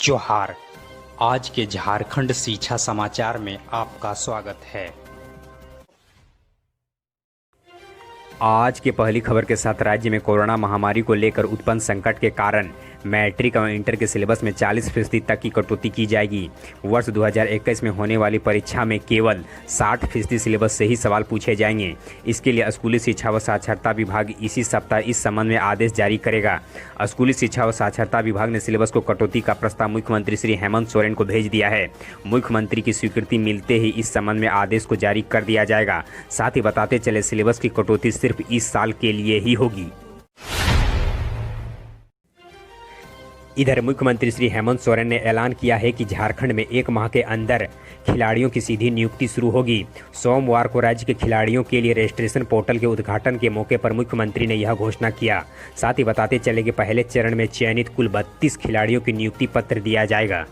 जोहार। आज के झारखंड शिक्षा समाचार में आपका स्वागत है। आज की पहली खबर के साथ राज्य में कोरोना महामारी को लेकर उत्पन्न संकट के कारण मैट्रिक और इंटर के सिलेबस में 40% तक की कटौती की जाएगी। वर्ष 2021 में होने वाली परीक्षा में केवल 60% सिलेबस से ही सवाल पूछे जाएंगे। इसके लिए स्कूली शिक्षा व साक्षरता विभाग इसी सप्ताह इस संबंध में आदेश जारी करेगा। स्कूली शिक्षा व साक्षरता विभाग ने सिलेबस को कटौती का प्रस्ताव मुख्यमंत्री श्री हेमंत सोरेन को भेज दिया है। मुख्यमंत्री की स्वीकृति मिलते ही इस संबंध में आदेश को जारी कर दिया जाएगा। साथ ही बताते चले सिलेबस की कटौती सिर्फ इस साल के लिए ही होगी। इधर मुख्यमंत्री श्री हेमंत सोरेन ने ऐलान किया है कि झारखंड में 1 माह के अंदर खिलाड़ियों की सीधी नियुक्ति शुरू होगी। सोमवार को राज्य के खिलाड़ियों के लिए रजिस्ट्रेशन पोर्टल के उद्घाटन के मौके पर मुख्यमंत्री ने यह घोषणा किया। साथ ही बताते चले कि पहले चरण में चयनित कुल 32 खिलाड़ियों की नियुक्ति पत्र दिया जाएगा।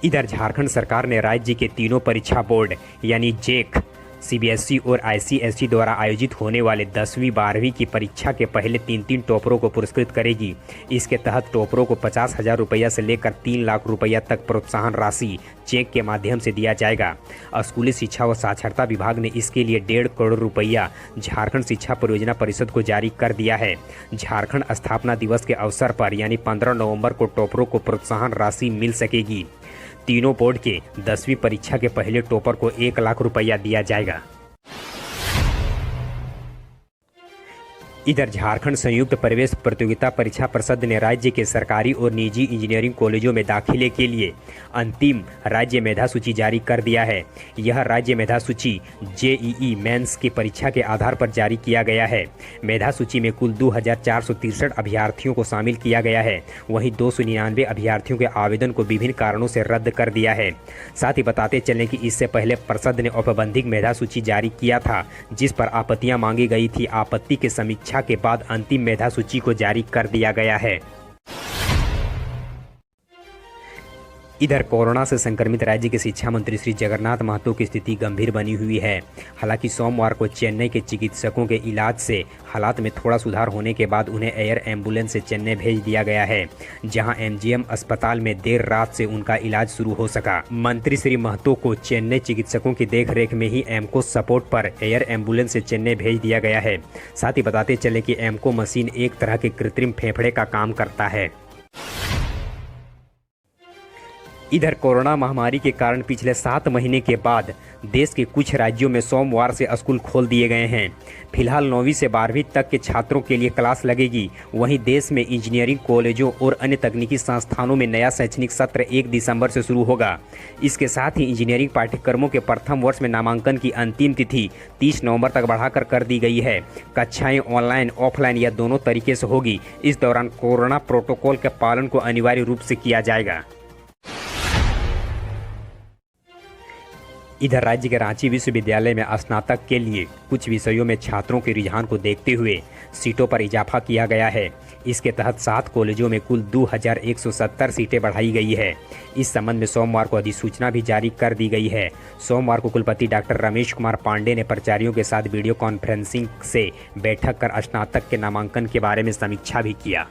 इधर झारखंड सरकार ने राज्य के तीनों परीक्षा बोर्ड यानी जेक, सीबीएसई और आईसीएसई द्वारा आयोजित होने वाले 10वीं 12वीं की परीक्षा के पहले 3 टॉपरों को पुरस्कृत करेगी। इसके तहत टॉपरों को 50,000 रुपया से लेकर 3 लाख रुपया तक प्रोत्साहन राशि चेक के माध्यम से दिया जाएगा। स्कूली शिक्षा व साक्षरता विभाग ने इसके लिए 1.5 करोड़ रुपया झारखंड शिक्षा परियोजना परिषद को जारी कर दिया है। झारखंड स्थापना दिवस के अवसर पर यानी 15 नवंबर को टॉपरों को प्रोत्साहन राशि मिल सकेगी। तीनों बोर्ड के 10वीं परीक्षा के पहले टॉपर को 1 लाख रुपया दिया जाएगा। इधर झारखंड संयुक्त प्रवेश प्रतियोगिता परीक्षा परिषद ने राज्य के सरकारी और निजी इंजीनियरिंग कॉलेजों में दाखिले के लिए अंतिम राज्य मेधा सूची जारी कर दिया है। यह राज्य मेधा सूची जेईई मेंस की परीक्षा के आधार पर जारी किया गया है। मेधा सूची में कुल 2463 अभ्यर्थियों को शामिल किया गया है। वहीं 299 अभ्यर्थियों के आवेदन को विभिन्न कारणों से रद्द कर दिया है। साथ ही बताते चलें कि इससे पहले परिषद ने औपबंधिक मेधा सूची जारी किया था, जिस पर आपत्तियां मांगी गई थी। आपत्ति की समीक्षा के बाद अंतिम मेधा सूची को जारी कर दिया गया है। इधर कोरोना से संक्रमित राज्य के शिक्षा मंत्री श्री जगन्नाथ महतो की स्थिति गंभीर बनी हुई है। हालांकि सोमवार को चेन्नई के चिकित्सकों के इलाज से हालात में थोड़ा सुधार होने के बाद उन्हें एयर एम्बुलेंस से चेन्नई भेज दिया गया है, जहां एमजीएम अस्पताल में देर रात से उनका इलाज शुरू हो सका। मंत्री श्री महतो को चेन्नई चिकित्सकों की देखरेख में ही एमको सपोर्ट पर एयर एम्बुलेंस से चेन्नई भेज दिया गया है। साथ ही बताते चले कि एमको मशीन एक तरह के कृत्रिम फेफड़े का काम करता है। इधर कोरोना महामारी के कारण पिछले 7 महीने के बाद देश के कुछ राज्यों में सोमवार से स्कूल खोल दिए गए हैं। फिलहाल 9वीं से 12वीं तक के छात्रों के लिए क्लास लगेगी। वहीं देश में इंजीनियरिंग कॉलेजों और अन्य तकनीकी संस्थानों में नया शैक्षणिक सत्र 1 दिसंबर से शुरू होगा। इसके साथ ही इंजीनियरिंग पाठ्यक्रमों के प्रथम वर्ष में नामांकन की अंतिम तिथि 30 नवंबर तक बढ़ाकर कर दी गई है। कक्षाएं ऑनलाइन ऑफलाइन या दोनों तरीके से होगी। इस दौरान कोरोना प्रोटोकॉल के पालन को अनिवार्य रूप से किया जाएगा। इधर राज्य के रांची विश्वविद्यालय में स्नातक के लिए कुछ विषयों में छात्रों के रुझान को देखते हुए सीटों पर इजाफा किया गया है। इसके तहत 7 कॉलेजों में कुल 2170 सीटें बढ़ाई गई है। इस संबंध में सोमवार को अधिसूचना भी जारी कर दी गई है। सोमवार को कुलपति डॉक्टर रमेश कुमार पांडे ने प्राचार्यों के साथ वीडियो कॉन्फ्रेंसिंग से बैठक कर स्नातक के नामांकन के बारे में समीक्षा भी किया।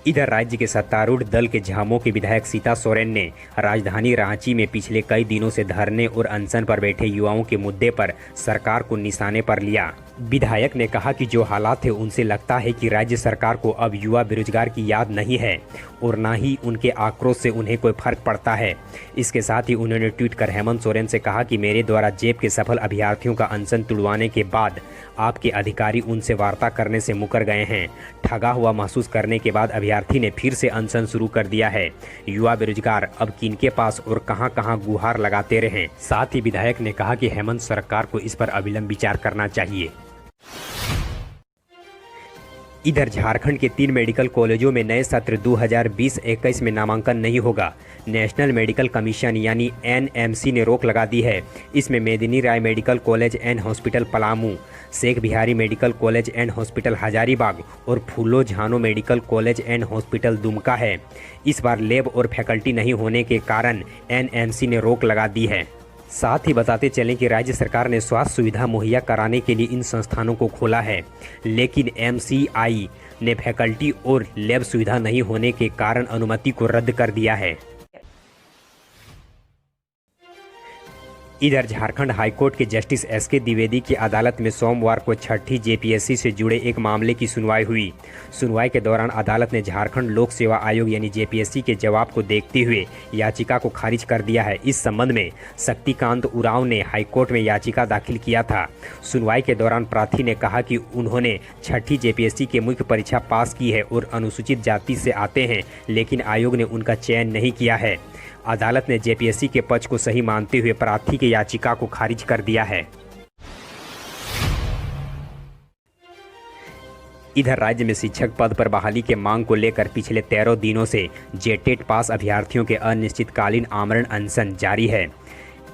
इधर राज्य के सत्तारूढ़ दल के झामुमो की विधायक सीता सोरेन ने राजधानी रांची में पिछले कई दिनों से धरने और अनशन पर बैठे युवाओं के मुद्दे पर सरकार को निशाने पर लिया। विधायक ने कहा कि जो हालात है उनसे लगता है कि राज्य सरकार को अब युवा बेरोजगार की याद नहीं है और ना ही उनके आक्रोश से उन्हें कोई फर्क पड़ता है। इसके साथ ही उन्होंने ट्वीट कर हेमंत सोरेन से कहा कि मेरे द्वारा जेब के सफल अभ्यर्थियों का अनशन तुड़वाने के बाद आपके अधिकारी उनसे वार्ता करने से मुकर गए हैं। ठगा हुआ महसूस करने के बाद अभ्यर्थी ने फिर से अनशन शुरू कर दिया है। युवा बेरोजगार अब किनके पास और कहां गुहार लगाते रहें। साथ ही विधायक ने कहा कि हेमंत सरकार को इस पर अविलंब विचार करना चाहिए। इधर झारखंड के 3 मेडिकल कॉलेजों में नए सत्र 2020-21 में नामांकन नहीं होगा। नेशनल मेडिकल कमीशन यानी एनएमसी ने रोक लगा दी है। इसमें Medini Rai Medical College and Hospital Palamu, Sheikh Bihari Medical College and Hospital Hazaribagh और Phulo Jhano Medical College and Hospital Dumka है। इस बार लैब और फैकल्टी नहीं होने के कारण एनएमसी ने रोक लगा दी है। साथ ही बताते चलें कि राज्य सरकार ने स्वास्थ्य सुविधा मुहैया कराने के लिए इन संस्थानों को खोला है, लेकिन एमसीआई ने फैकल्टी और लैब सुविधा नहीं होने के कारण अनुमति को रद्द कर दिया है। इधर झारखंड हाईकोर्ट के जस्टिस एसके द्विवेदी की अदालत में सोमवार को छठी जेपीएससी से जुड़े एक मामले की सुनवाई हुई। सुनवाई के दौरान अदालत ने झारखंड लोक सेवा आयोग यानी जेपीएससी के जवाब को देखते हुए याचिका को खारिज कर दिया है। इस संबंध में शक्तिकांत उरांव ने हाईकोर्ट में याचिका दाखिल किया था। सुनवाई के दौरान प्रार्थी ने कहा कि उन्होंने छठी जेपीएससी के मुख्य परीक्षा पास की है और अनुसूचित जाति से आते हैं, लेकिन आयोग ने उनका चयन नहीं किया है। अदालत ने जेपीएससी के पक्ष को सही मानते हुए प्रार्थी की याचिका को खारिज कर दिया है। इधर राज्य में शिक्षक पद पर बहाली के मांग को लेकर पिछले 13 दिनों से जेटेट पास अभ्यर्थियों के अनिश्चितकालीन आमरण अनशन जारी है।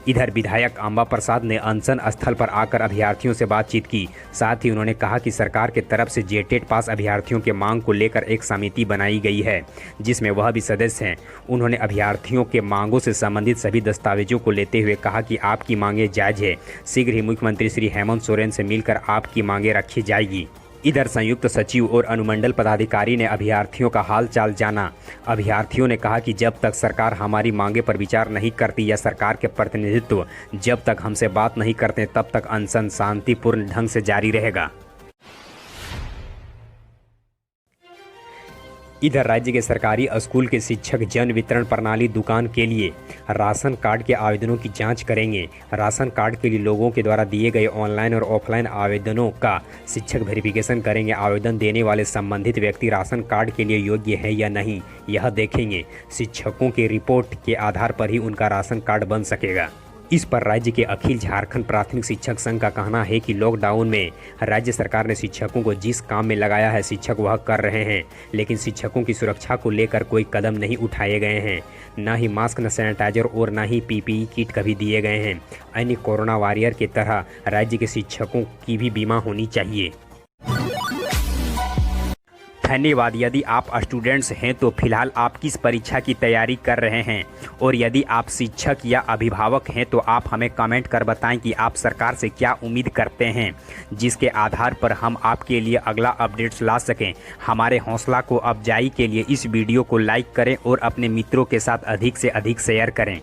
इधर विधायक अंबा प्रसाद ने अनशन स्थल पर आकर अभ्यर्थियों से बातचीत की। साथ ही उन्होंने कहा कि सरकार के तरफ से जेटेट पास अभ्यर्थियों के मांग को लेकर एक समिति बनाई गई है, जिसमें वह भी सदस्य हैं। उन्होंने अभ्यर्थियों के मांगों से संबंधित सभी दस्तावेजों को लेते हुए कहा कि आपकी मांगें जायज़ है। शीघ्र ही मुख्यमंत्री श्री हेमंत सोरेन से मिलकर आपकी मांगें रखी जाएगी। इधर संयुक्त सचिव और अनुमंडल पदाधिकारी ने अभ्यर्थियों का हालचाल जाना। अभ्यर्थियों ने कहा कि जब तक सरकार हमारी मांगे पर विचार नहीं करती या सरकार के प्रतिनिधित्व जब तक हमसे बात नहीं करते, तब तक अनशन शांतिपूर्ण ढंग से जारी रहेगा। इधर राज्य के सरकारी स्कूल के शिक्षक जन वितरण प्रणाली दुकान के लिए राशन कार्ड के आवेदनों की जांच करेंगे। राशन कार्ड के लिए लोगों के द्वारा दिए गए ऑनलाइन और ऑफलाइन आवेदनों का शिक्षक वेरिफिकेशन करेंगे। आवेदन देने वाले संबंधित व्यक्ति राशन कार्ड के लिए योग्य है या नहीं, यह देखेंगे। शिक्षकों की रिपोर्ट के आधार पर ही उनका राशन कार्ड बन सकेगा। इस पर राज्य के अखिल झारखंड प्राथमिक शिक्षक संघ का कहना है कि लॉकडाउन में राज्य सरकार ने शिक्षकों को जिस काम में लगाया है शिक्षक वह कर रहे हैं, लेकिन शिक्षकों की सुरक्षा को लेकर कोई कदम नहीं उठाए गए हैं। न ही मास्क, न सैनिटाइजर और न ही पीपीई किट कभी दिए गए हैं। अन्य कोरोना वॉरियर की तरह राज्य के शिक्षकों की भी बीमा होनी चाहिए। धन्यवाद। यदि आप स्टूडेंट्स हैं तो फिलहाल आप किस परीक्षा की तैयारी कर रहे हैं, और यदि आप शिक्षक या अभिभावक हैं तो आप हमें कमेंट कर बताएं कि आप सरकार से क्या उम्मीद करते हैं, जिसके आधार पर हम आपके लिए अगला अपडेट्स ला सकें। हमारे हौसला को अफजाई के लिए इस वीडियो को लाइक करें और अपने मित्रों के साथ अधिक से अधिक शेयर करें।